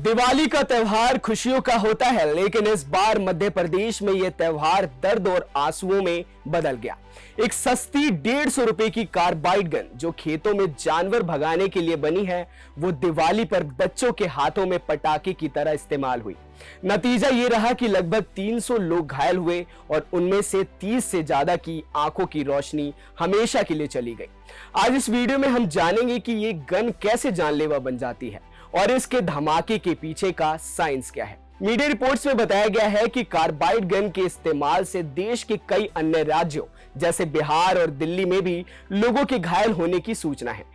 दिवाली का त्योहार खुशियों का होता है, लेकिन इस बार मध्य प्रदेश में यह त्योहार दर्द और आंसुओं में बदल गया। एक सस्ती 150 रुपए की कार्बाइड गन जो खेतों में जानवर भगाने के लिए बनी है, वो दिवाली पर बच्चों के हाथों में पटाखे की तरह इस्तेमाल हुई। नतीजा ये रहा कि लगभग 300 लोग घायल हुए और उनमें से 30 से ज्यादा की आंखों की रोशनी हमेशा के लिए चली गई। आज इस वीडियो में हम जानेंगे कि ये गन कैसे जानलेवा बन जाती है और इसके धमाके के पीछे का साइंस क्या है। मीडिया रिपोर्ट्स में बताया गया है कि कार्बाइड गन के इस्तेमाल से देश के कई अन्य राज्यों जैसे बिहार और दिल्ली में भी लोगों के घायल होने की सूचना है।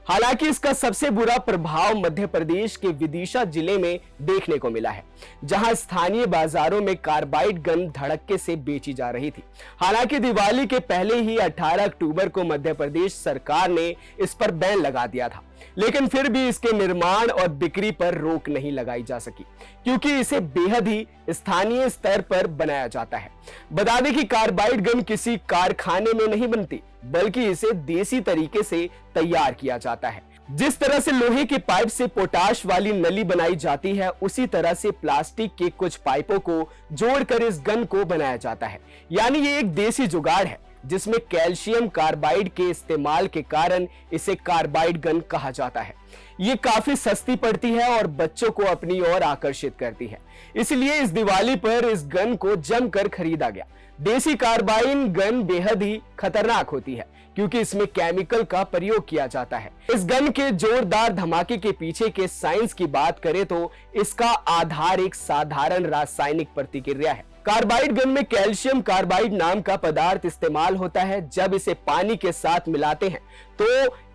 हालांकि इसका सबसे बुरा प्रभाव मध्य प्रदेश के विदिशा जिले में देखने को मिला है, जहां स्थानीय बाजारों में कार्बाइड गन धड़क्के से बेची जा रही थी। हालांकि दिवाली के पहले ही 18 अक्टूबर को मध्य प्रदेश सरकार ने इस पर बैन लगा दिया था, लेकिन फिर भी इसके निर्माण और बिक्री पर रोक नहीं लगाई जा सकी, क्योंकि इसे बेहद ही स्थानीय स्तर पर बनाया जाता है। बता दें कि कार्बाइड गन किसी कारखाने में नहीं बनती, बल्कि इसे देसी तरीके से तैयार किया जाता है। जिस तरह से लोहे के पाइप से पोटाश वाली नली बनाई जाती है, उसी तरह से प्लास्टिक के कुछ पाइपों को जोड़कर इस गन को बनाया जाता है। यानी ये एक देसी जुगाड़ है जिसमें कैल्शियम कार्बाइड के इस्तेमाल के कारण इसे कार्बाइड गन कहा जाता है। ये काफी सस्ती पड़ती है और बच्चों को अपनी ओर आकर्षित करती है, इसलिए इस दिवाली पर इस गन को जमकर खरीदा गया। देसी कार्बाइन गन बेहद ही खतरनाक होती है, क्योंकि इसमें केमिकल का प्रयोग किया जाता है। इस गन के जोरदार धमाके के पीछे के साइंस की बात करें तो इसका आधार एक साधारण रासायनिक प्रतिक्रिया है। कार्बाइड गन में कैल्शियम कार्बाइड नाम का पदार्थ इस्तेमाल होता है। जब इसे पानी के साथ मिलाते हैं तो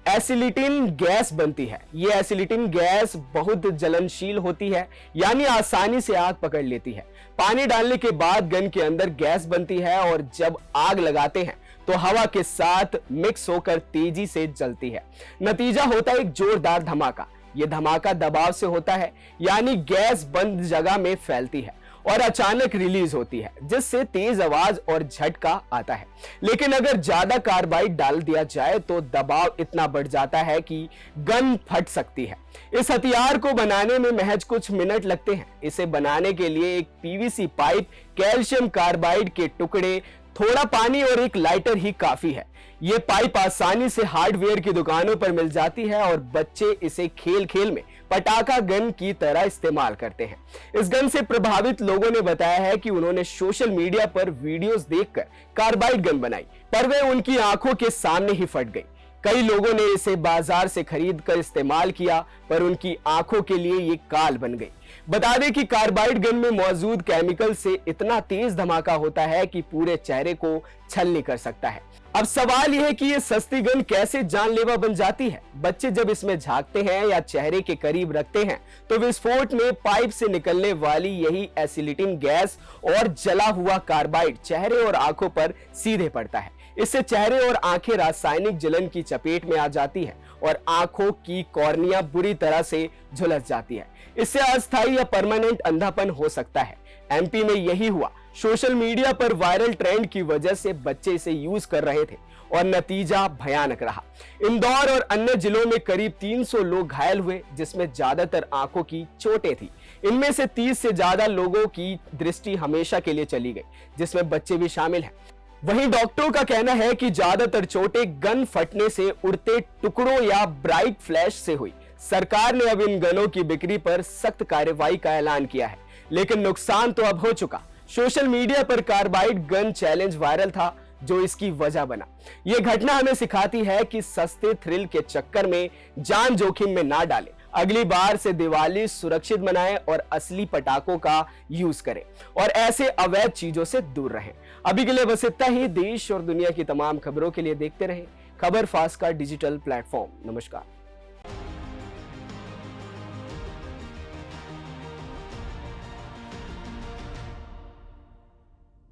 एसिलिटिन गैस बनती है। ये एसिलिटिन गैस बहुत जलनशील होती है, यानी आसानी से आग पकड़ लेती है। पानी डालने के बाद गन के अंदर गैस बनती है और जब आग लगाते हैं तो हवा के साथ मिक्स होकर तेजी से जलती है। नतीजा होता है एक जोरदार धमाका। यह धमाका दबाव से होता है, यानी गैस बंद जगह में फैलती है और अचानक रिलीज होती है, जिससे तेज आवाज और झटका आता है। लेकिन अगर ज्यादा कार्बाइड डाल दिया जाए तो दबाव इतना बढ़ जाता है कि गन फट सकती है। इस हथियार को बनाने में महज कुछ मिनट लगते हैं। इसे बनाने के लिए एक पीवीसी पाइप, कैल्शियम कार्बाइड के टुकड़े, थोड़ा पानी और एक लाइटर ही काफी है। ये पाइप आसानी से हार्डवेयर की दुकानों पर मिल जाती है और बच्चे इसे खेल खेल में पटाखा गन की तरह इस्तेमाल करते हैं। इस गन से प्रभावित लोगों ने बताया है कि उन्होंने सोशल मीडिया पर वीडियोस देखकर कार्बाइड गन बनाई, पर वे उनकी आंखों के सामने ही फट गई। कई लोगों ने इसे बाजार से खरीद कर इस्तेमाल किया, पर उनकी आंखों के लिए ये काल बन गई। बता दें कि कार्बाइड गन में मौजूद केमिकल से इतना तेज धमाका होता है कि पूरे चेहरे को छलनी कर सकता है। अब सवाल यह है कि ये सस्ती गन कैसे जानलेवा बन जाती है। बच्चे जब इसमें झांकते हैं या चेहरे के करीब रखते हैं तो विस्फोट में पाइप से निकलने वाली यही एसिलिटिन गैस और जला हुआ कार्बाइड चेहरे और आंखों पर सीधे पड़ता है। इससे चेहरे और आंखें रासायनिक जलन की चपेट में आ जाती है और आंखों की कॉर्निया बुरी तरह से झुलस जाती है। इससे अस्थायी या परमानेंट अंधापन हो सकता है। एमपी में यही हुआ। सोशल मीडिया पर वायरल ट्रेंड की वजह से बच्चे इसे यूज कर रहे थे और नतीजा भयानक रहा। इंदौर और अन्य जिलों में करीब 300 लोग घायल हुए, जिसमें ज्यादातर आंखों की चोटें थी। इनमें से 30 से ज्यादा लोगों की दृष्टि हमेशा के लिए चली गई, जिसमें बच्चे भी शामिल हैं। वहीं डॉक्टरों का कहना है कि ज्यादातर चोटें गन फटने से, उड़ते टुकड़ों या ब्राइट फ्लैश से हुई। सरकार ने अब इन गनों की बिक्री पर सख्त कार्रवाई का ऐलान किया है, लेकिन नुकसान तो अब हो चुका। सोशल मीडिया पर कार्बाइड गन चैलेंज वायरल था, जो इसकी वजह बना। यह घटना हमें सिखाती है कि सस्ते थ्रिल के चक्कर में जान जोखिम में ना डालें। अगली बार से दिवाली सुरक्षित मनाएं और असली पटाखों का यूज करें और ऐसे अवैध चीजों से दूर रहें। अभी के लिए बस इतना ही। देश और दुनिया की तमाम खबरों के लिए देखते रहें खबर फास्ट का डिजिटल प्लेटफॉर्म। नमस्कार।